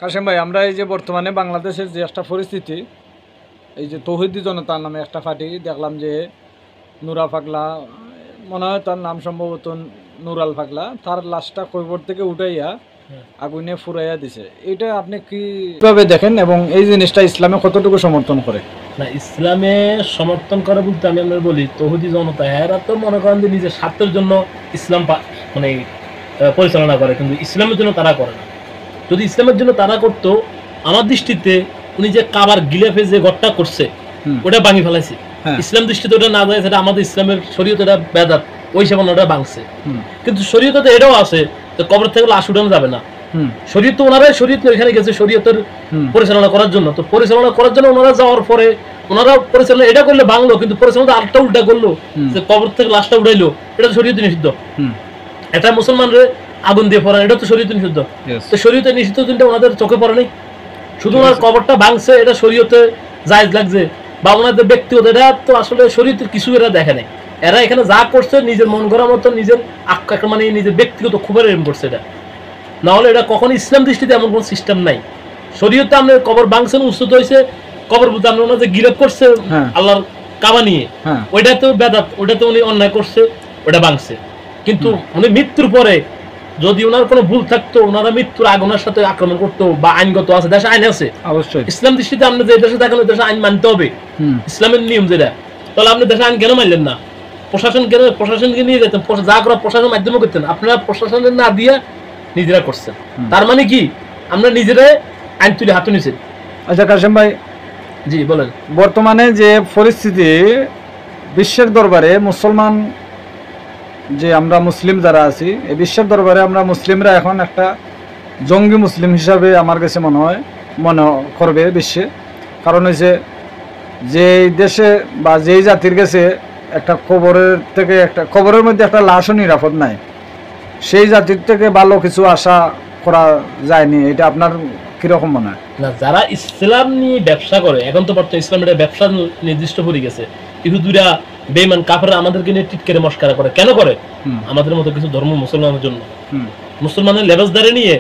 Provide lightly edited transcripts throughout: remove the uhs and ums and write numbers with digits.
কাশেম ভাই, আমরা এই যে বর্তমানে বাংলাদেশের যে একটা পরিস্থিতি, এই যে তৌহিদি জনতার নামে একটা পার্টি দেখলাম যে নুরা পাগলা, মনে হয় তার নাম সম্ভবত নুরাল পাগলা, তার লাশটা কৈবর থেকে উঠাইয়া আগুনে ফুরাইয়া দিছে। এটা আপনি কিভাবে দেখেন এবং এই জিনিসটা ইসলামে কতটুকু সমর্থন করে? না, ইসলামে সমর্থন করে বলতে আমি আমরা বলি তৌহিদি জনতা এরা তো মনে করেন যে নিজের স্বার্থের জন্য ইসলাম মানে পরিচালনা করে, কিন্তু ইসলামের জন্য তারা করে না। যদি ইসলামের জন্য তারা করতো, আমার দৃষ্টিতে উনি যে কাবার গিলাফে যে ঘরটা করছে ওটা ভাঙি ফেলাইছে। ইসলাম দৃষ্টিতে ওটা না যায়, সেটা আমাদের ইসলামের শরীয়তে এটা বেদাত, ওই হিসাবে ওটা ভাঙছে। কিন্তু শরীয়তে এটাও আছে যে কবর থেকে লাশ উঠানো যাবে না। শরীয়ত তো ওনারাই শরীয়ত এখানে গেছে শরীয়তের পরিচালনা করার জন্য। তো পরিচালনা করার জন্য ওনারা যাওয়ার পরে ওনারা পরিচালনা এটা করলে ভাঙলো, কিন্তু পরিচালনা আরেকটা উল্টা করলো যে কবর থেকে লাশটা উঠাইলো, এটা তো শরীয়তে নিষিদ্ধ। এটা মুসলমানরে আগুন দিয়ে পড়ানো, এটা তো শরীয়তে নিষিদ্ধ। তো শরীয়তে নিষিদ্ধ জিনিসটা ওনাদের চোখে পড়ে নাই, শুধু ওনার কবরটা ভাঙছে এটা শরীয়তে জায়েজ লাগছে, বা ওনাদের ব্যক্তিগত, এটা তো আসলে শরীয়তের কিছু এরা দেখে নাই। এরা এখানে যা করছে নিজের মন গড়া মতো, নিজের মানে নিজের ব্যক্তিগত খুবই এরকম করছে। এটা না হলে এটা কখনো ইসলাম দৃষ্টিতে এমন কোনো সিস্টেম নাই। শরীয়তে আমরা কবর ভাঙছেন, উচ্চত হয়েছে কবর বলতে আমরা ওনাদের গিরফ করছে আল্লাহর কাবা নিয়ে, ওইটা তো বেদাত, ওটা তো উনি অন্যায় করছে, ওটা ভাঙছে। কিন্তু উনি মৃত্যুর পরে যদি ওনার কোনো ভুল থাকতো, ওনারা মৃত্যুর আগে ওনার সাথে আক্রমণ করতো, বা আইনগত আছে, দেশে আইন আছে অবশ্যই। ইসলাম দৃষ্টিতে আপনি যে দেশে থাকেন ওই দেশে আইন মানতে হবে, ইসলামের নিয়ম যেটা। তাহলে আপনি দেশে আইন কেন মানলেন না? প্রশাসনকে নিয়ে যেতেন, যা করা প্রশাসনের মাধ্যমে করতেন, আপনারা প্রশাসনের না দিয়ে নিজেরা করছেন। তার মানে কি আমরা নিজেরাই আইন তুলে হাতে নিয়েছি। আচ্ছা কাশেম ভাই, জি বলেন। বর্তমানে যে পরিস্থিতি বিশ্বের দরবারে মুসলমান, যে আমরা মুসলিম যারা আছি, এই বিশ্বের দরবারে আমরা মুসলিমরা এখন একটা জঙ্গি মুসলিম হিসাবে আমার কাছে মনে করবে বিশ্বে। কারণ হচ্ছে যে দেশে বা যেই জাতির কাছে একটা কবরের মধ্যে একটা লাশও নিরাপদ নাই, সেই জাতির থেকে ভালো কিছু আশা করা যায়নি। এটা আপনার কিরকম মনে হয়? না, যারা ইসলাম নিয়ে ব্যবসা করে, এখন তো বর্তমানে ইসলাম এটা ব্যবসা নির্দিষ্ট করে গেছে। ইহুদিরা বেঈমান কাফেররা আমাদেরকে নিয়ে টিটকারে মস্কারা করে, কেন করে? আমাদের মতো কিছু ধর্ম মুসলমানের জন্য, মুসলমানের লেবাসদারে নিয়ে।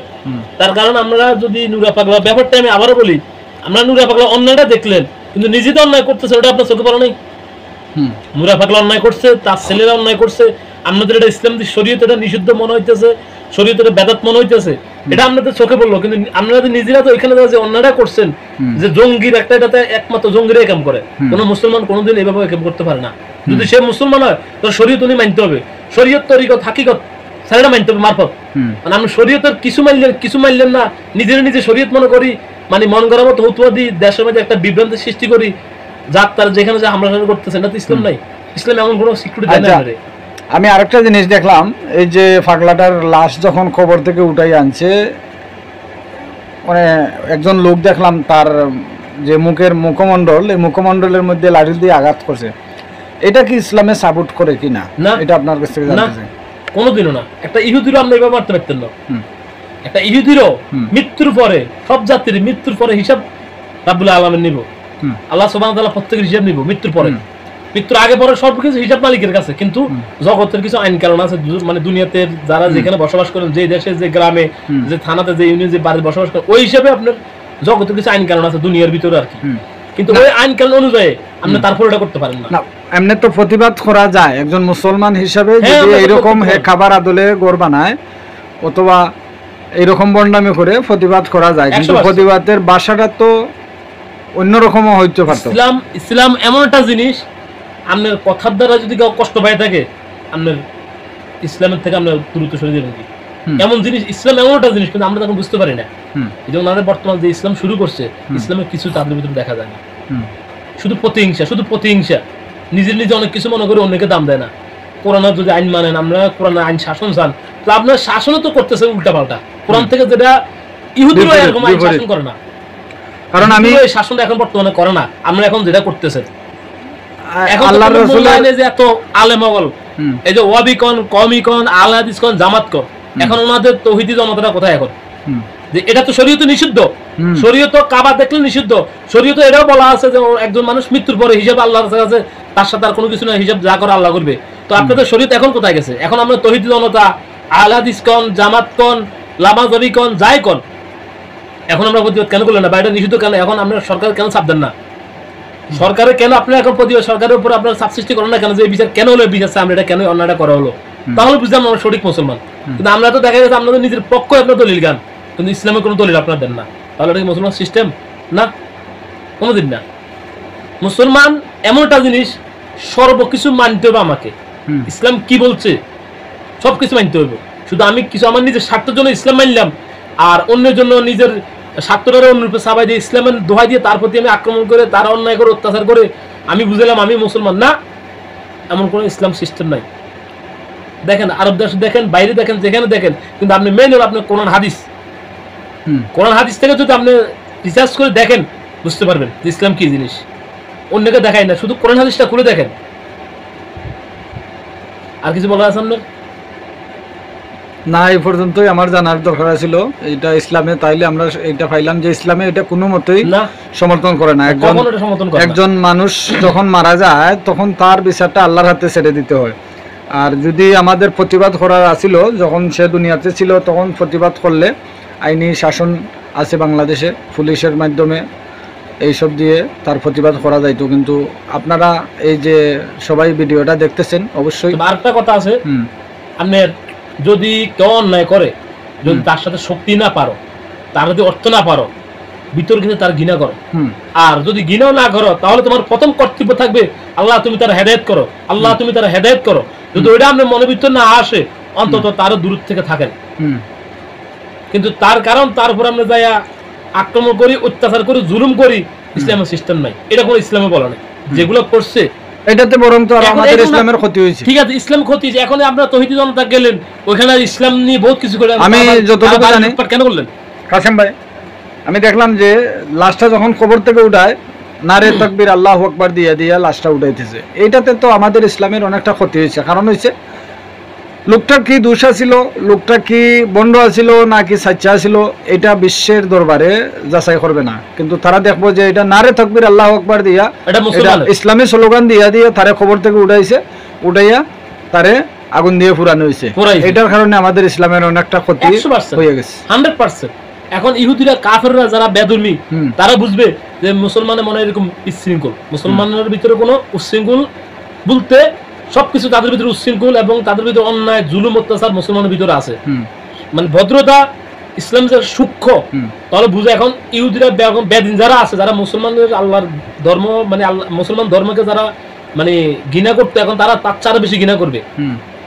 তার কারণ আমরা যদি নুরা পাগলা ব্যাপারটা আমি আবারও বলি, আমরা নুরা পাগলা অন্যায়টা দেখলেন, কিন্তু নিজে তো অন্যায় করতেছে, ওটা আপনার চোখে পড়ে নাই। নুরা পাগলা অন্যায় করছে, তার ছেলেরা অন্যায় করছে, আমাদের এটা ইসলাম শরীয়তে এটা নিষিদ্ধ মনে হইতেছে, শরীয়তে এটা বেদাত মনে হইতেছে, এটা আপনাদের চোখে পড়লো। কিন্তু আপনারা নিজেরা তো এখানে যে অন্যায়টা করছেন, যে জঙ্গির একটা, এটাতে একমাত্র জঙ্গিরাই কাম করে, কোনো মুসলমান কোনোদিন এভাবে কাম করতে পারে না। যদি সে মুসলমান হয় তাহলে শরীয়ত উনি মানতে হবে, শরীয়ত তরিকত হাকিকত সাইডা মানতে হবে মারফত। মানে আমরা শরীয়তের কিছু মানলেন না, নিজে শরীয়ত মনে করি, মানে মন গড়ার মতো হুতুয়া দিই, দেশের মধ্যে একটা বিভ্রান্তি সৃষ্টি করি, যার তার যেখানে যে হামলা করতেছে, না তো ইসলাম নাই। ইসলাম এমন কোনো সিকিউরিটি দেয় না। আমি আরেকটা জিনিস দেখলাম, এই যে পাগলাটার লাশ যখন কবর থেকে উঠাই আনছে, মানে একজন লোক দেখলাম তার যে মুখমণ্ডল, এই মুখমণ্ডলের মধ্যে লাঠি দিয়ে আঘাত করছে। এটা কি ইসলামে সাপোর্ট করে কি না? এটা আপনার কাছ থেকে জানতে চাই। কোনোদিনও না। একটা ইহুদিরও আমরা এভাবে মারতে পারতেন না। একটা ইহুদিরও মৃত্যুর পরে, সব জাতির মৃত্যুর পরে হিসাব রাব্বুল আলামিন নিব, আল্লাহ সুবহানাহু ওয়া তাআলা প্রত্যেকের হিসাব নিব মৃত্যুর পরে। মৃত্যুর আগে পরে সবকিছু হিসাব মালিকের কাছে, কিন্তু জগতের কিছু আইন কারণ আছে, মানে দুনিয়াতে যারা যেখানে বসবাস করেন, যে দেশে, যে গ্রামে, যে থানাতে, যে ইউনিয়ন, যে বাড়িতে বসবাস করেন, ওই হিসাবে আপনার জগতের কিছু আইন কারণ আছে দুনিয়ার ভিতরে আর কি। কিন্তু ওই আইন কারণ অনুযায়ী আপনি তারপর এটা করতে পারেন না। এমনি তো প্রতিবাদ করা যায় একজন মুসলমান হিসাবে, যদি এইরকম খাবার আদলে গড় বানায় অথবা এইরকম বন্ডামি করে প্রতিবাদ করা যায়, কিন্তু প্রতিবাদের ভাষাটা তো অন্যরকম হইতে পারত। ইসলাম এমন একটা জিনিস, আপনার কথার দ্বারা যদি কেউ কষ্ট পায় থাকে, আপনার ইসলামের থেকে আপনার দূরত্ব সরে যাবেন কি এমন জিনিস। ইসলাম এমন একটা জিনিস, কিন্তু আমরা তখন বুঝতে পারি না। এই জন্য আমাদের বর্তমান যে ইসলাম শুরু করছে, ইসলামের কিছু তাদের ভিতরে দেখা যায় না। শুধু প্রতিহিংসা, নিজে অনেক কিছু মনে করে অন্যকে দাম দেয় না। কোরআনের যদি আইন মানেন, আমরা কোরআনের আইন শাসন চান, তো আপনার শাসনও তো করতেছে উল্টা পাল্টা। কোরআন থেকে যেটা ইহুদিরা এরকম আইন শাসন করে না, কারণ আমি এই শাসনটা এখন বর্তমানে করে না। আমরা এখন যেটা করতেছে, এখন আল্লাহর রাসূলের যে এত আলেমগল, এই যে ওয়াবিকন, কওমিকন, আল হাদিসকন, জামাতকন, এখন ওনাদের তৌহিদি জনতাটা কোথায় এখন? যে এটা তো শরীয়তে নিষিদ্ধ, শরীয়ত কাবা দেখলে নিষিদ্ধ, শরীয়তে এটাও বলা আছে যে একজন মানুষ মৃত্যুর পরে হিসাব আল্লাহর কাছে, তার সাথে আর কোনো কিছু না, হিসাব যা করে আল্লাহ করবে। তো আপনাদের শরীয়ত এখন কোথায় গেছে? এখন আমরা তৌহিদি জনতা, আল হাদিসকন, জামাতকন, লামাজাবিকন, যাই কন, এখন আমরা প্রতিবাদ কেন করলেন না, বা এটা নিষিদ্ধ কেন, এখন আমরা সরকার কেন চাপ দেন না, সরকারে কেন আপনারা এখন প্রতিবাদ, সরকারের উপর আপনারা চাপ সৃষ্টি করেন না কেন, যে এই বিচার কেন হলো, বিচার আমরা এটা কেন অন্যায়টা করা হলো, তাহলে বুঝলাম আমরা সঠিক মুসলমান। কিন্তু আমরা তো দেখা যাচ্ছে আপনাদের নিজের পক্ষ আপনার দলিল গান, কিন্তু ইসলামের কোনো দলিল আপনারা দেন না, তাহলে এটা কি মুসলমান সিস্টেম? না, কোনোদিন না। মুসলমান এমন একটা জিনিস, সর্বকিছু মানতে হবে আমাকে, ইসলাম কি বলছে সবকিছু মানতে হবে। শুধু আমি কিছু আমার নিজের স্বার্থের জন্য ইসলাম মানলাম, আর অন্যের জন্য নিজের স্বার্থটারে অন্যরূপে সাবাই দিয়ে ইসলামের দোহাই দিয়ে তার প্রতি আমি আক্রমণ করে, তার অন্যায় করে, অত্যাচার করে আমি বুঝলাম আমি মুসলমান, না, এমন কোনো ইসলাম সিস্টেম নাই। দেখেন আরব দেশ দেখেন, বাইরে দেখেন, যেখানে দেখেন, কিন্তু আপনি মেন হল আপনার কোরআন হাদিস, কোরআন হাদিস থেকে যদি আপনি রিসার্চ করে দেখেন বুঝতে পারবেন যে ইসলাম কি জিনিস। অন্যকে দেখায় না, শুধু কোরআন হাদিসটা খুলে দেখেন। আর কিছু বলা আছে আপনার? না, এই পর্যন্তই আমার জানার দরকার ছিল এটা ইসলামে, তাইলে আমরা এটা পাইলাম যে ইসলামে এটা কোনো মতেই না, সমর্থন করে না। একজন মানুষ যখন মারা যায় তখন তার বিচারটা আল্লাহর হাতে ছেড়ে দিতে হয়। আর যদি আমাদের প্রতিবাদ করার আছিল, যখন সে দুনিয়াতে ছিল তখন প্রতিবাদ করলে আইনি শাসন আছে বাংলাদেশে, পুলিশের মাধ্যমে এইসব দিয়ে তার প্রতিবাদ করা যাইতো। কিন্তু আপনারা এই যে সবাই ভিডিওটা দেখতেছেন, অবশ্যই আরেকটা কথা আছে, আপনার যদি কেউ অন্যায় করে, যদি তার সাথে শক্তি না পারো, তার যদি অর্থ না পারো, ভিতর কিন্তু তার ঘৃণা করো। আর যদি ঘৃণাও না করো, তাহলে তোমার প্রথম কর্তব্য থাকবে আল্লাহ তুমি তার হেদায়েত করো, আল্লাহ তুমি তার হেদায়েত করো। যদি ওইটা আপনার মনের ভিতর না আসে, অন্তত তারও দূর থেকে থাকেন। কিন্তু তার কারণ তার উপর আমরা যাইয়া আক্রমণ করি, অত্যাচার করি, জুলুম করি, ইসলামের সিস্টেম নাই, এটা কোনো ইসলামে বলা নাই। যেগুলো করছে এটাতে বরং তো আমাদের ইসলামের ক্ষতি হয়েছে। ঠিক আছে, ইসলাম ক্ষতি হয়েছে। এখন আপনারা তৌহিদি জনতা গেলেন, ওইখানে ইসলাম নিয়ে বহুত কিছু করে, আমি যতটুকু জানি কেন করলেন কাসেম ভাই, আমি দেখলাম যে লাশটা যখন কবর থেকে উঠায়, নারে তাকবীর আল্লাহু আকবার দিয়ে দিয়ে লাশটা উঠাইতেছে। এইটাতে তো আমাদের ইসলামের অনেকটা ক্ষতি হয়েছে। কারণ হয়েছে লোকটার কি দোষ ছিল, লোকটা কি বন্ড আছিল নাকি সাচ্চা ছিল, এটা বিশ্বের দরবারে যাচাই করবে না। কিন্তু তারা দেখবো যে এটা নারে তাকবীর আল্লাহু আকবার দিয়া, এটা ইসলামী স্লোগান দিয়া দিয়ে তারে খবর থেকে উঠাইছে, উঠাইয়া তারে আগুন দিয়ে পুরানো হয়েছে। এটার কারণে আমাদের ইসলামের অনেকটা ক্ষতি হয়ে গেছে 100%। এখন ইহুদিরা, কাফেররা যারা বেদুর্মী, তারা বুঝবে যে মুসলমানের মনে এরকম বিশৃঙ্খল, মুসলমানের ভিতরে কোনো উচ্ছৃঙ্খল বলতে সবকিছু তাদের ভিতরে উচ্ছৃঙ্খল এবং তাদের ভিতরে অন্যায়, জুলুম, অত্যাচার মুসলমানের ভিতরে আছে। মানে ভদ্রতা, ইসলাম যে সূক্ষ্ম, তাহলে বুঝে। এখন ইহুদিরা বেদিন যারা আছে, যারা মুসলমানের আল্লাহর ধর্ম, মানে মুসলমান ধর্মকে যারা মানে ঘৃণা করতে, এখন তারা তার চারা বেশি ঘৃণা করবে।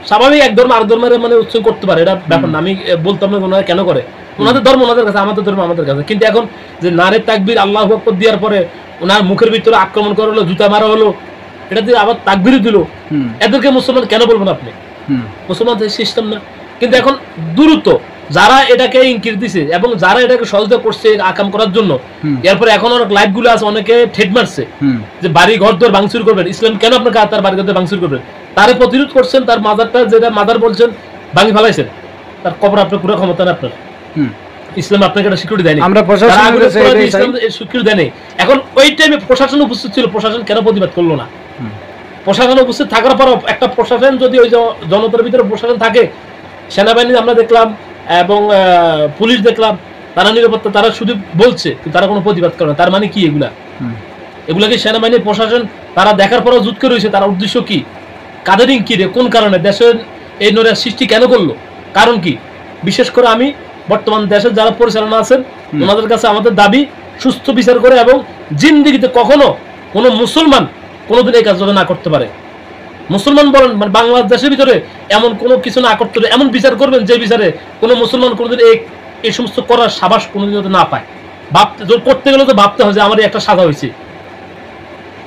স্বাভাবিক, এক ধর্ম আর ধর্মের মানে উচ্ছৃঙ্খল করতে পারে, এটা ব্যাপার না। আমি বলতাম না ওনারা কেন করে, ওনাদের ধর্ম ওনাদের কাছে, আমাদের ধর্ম আমাদের কাছে। কিন্তু এখন যে নারে তাকবীর আল্লাহু আকবার দেওয়ার পরে ওনার মুখের ভিতরে আক্রমণ করা হলো, জুতা মারা হলো, এটা দিয়ে আবার তাকবীর দিল, এদেরকে মুসলমান কেন বলবেন আপনি? মুসলমান সিস্টেম না। কিন্তু এখন দ্রুত যারা এটাকে ইঙ্কিত দিছে এবং যারা এটাকে সহযোগিতা করছে আকাম করার জন্য, এরপরে এখন অনেক লাইভ গুলো আছে, অনেকে ঠেট মারছে যে বাড়ি ঘর দর ভাঙচুর করবেন, ইসলাম কেন আপনাকে তার বাড়ি ঘর ভাঙচুর করবেন, তারে প্রতিরোধ করছেন, তার মাদারটা যেটা মাদার বলছেন ভাঙি ফেলাইছেন, তার কবর আপনার পুরো ক্ষমতা না আপনার। ইসলাম আপনাকে এটা সিকিউরিটি দেয়নি, আমরা সিকিউরিটি দেয়নি। এখন ওই টাইমে প্রশাসন উপস্থিত ছিল, প্রশাসন কেন প্রতিবাদ করলো না? প্রশাসন উপস্থিত থাকার পর একটা প্রশাসন যদি ওই জনতার ভিতরে প্রশাসন থাকে, সেনাবাহিনী আমরা দেখলাম এবং পুলিশ দেখলাম, তারা নিরাপত্তা, তারা শুধু বলছে, তারা কোনো প্রতিবাদ করে না। তার মানে কি এগুলাকে সেনাবাহিনী, প্রশাসন তারা দেখার পরও জুত করে রয়েছে, তার উদ্দেশ্য কি, কাদের কি রে, কোন কারণে দেশের এই নৈরাজ্য সৃষ্টি কেন করলো, কারণ কি? বিশেষ করে আমি বর্তমান দেশের যারা পরিচালনা আছেন, ওনাদের কাছে আমাদের দাবি সুস্থ বিচার করে, এবং জিন্দিগিতে কখনো কোনো মুসলমান কোনোদিন এই কাজ না করতে পারে। মুসলমান বলেন, মানে বাংলাদেশের ভিতরে এমন কোনো কিছু না করতে পারে, এমন বিচার করবেন যে বিচারে কোনো মুসলমান কোনোদিন এই সমস্ত করার সাবাস কোনোদিন না পায়। ভাবতে করতে গেলে তো ভাবতে হয় যে আমার একটা সাজা হয়েছে।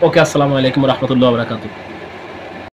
ওকে, আসসালামু আলাইকুম ওয়া রাহমাতুল্লাহি ওয়া বারাকাতুহু।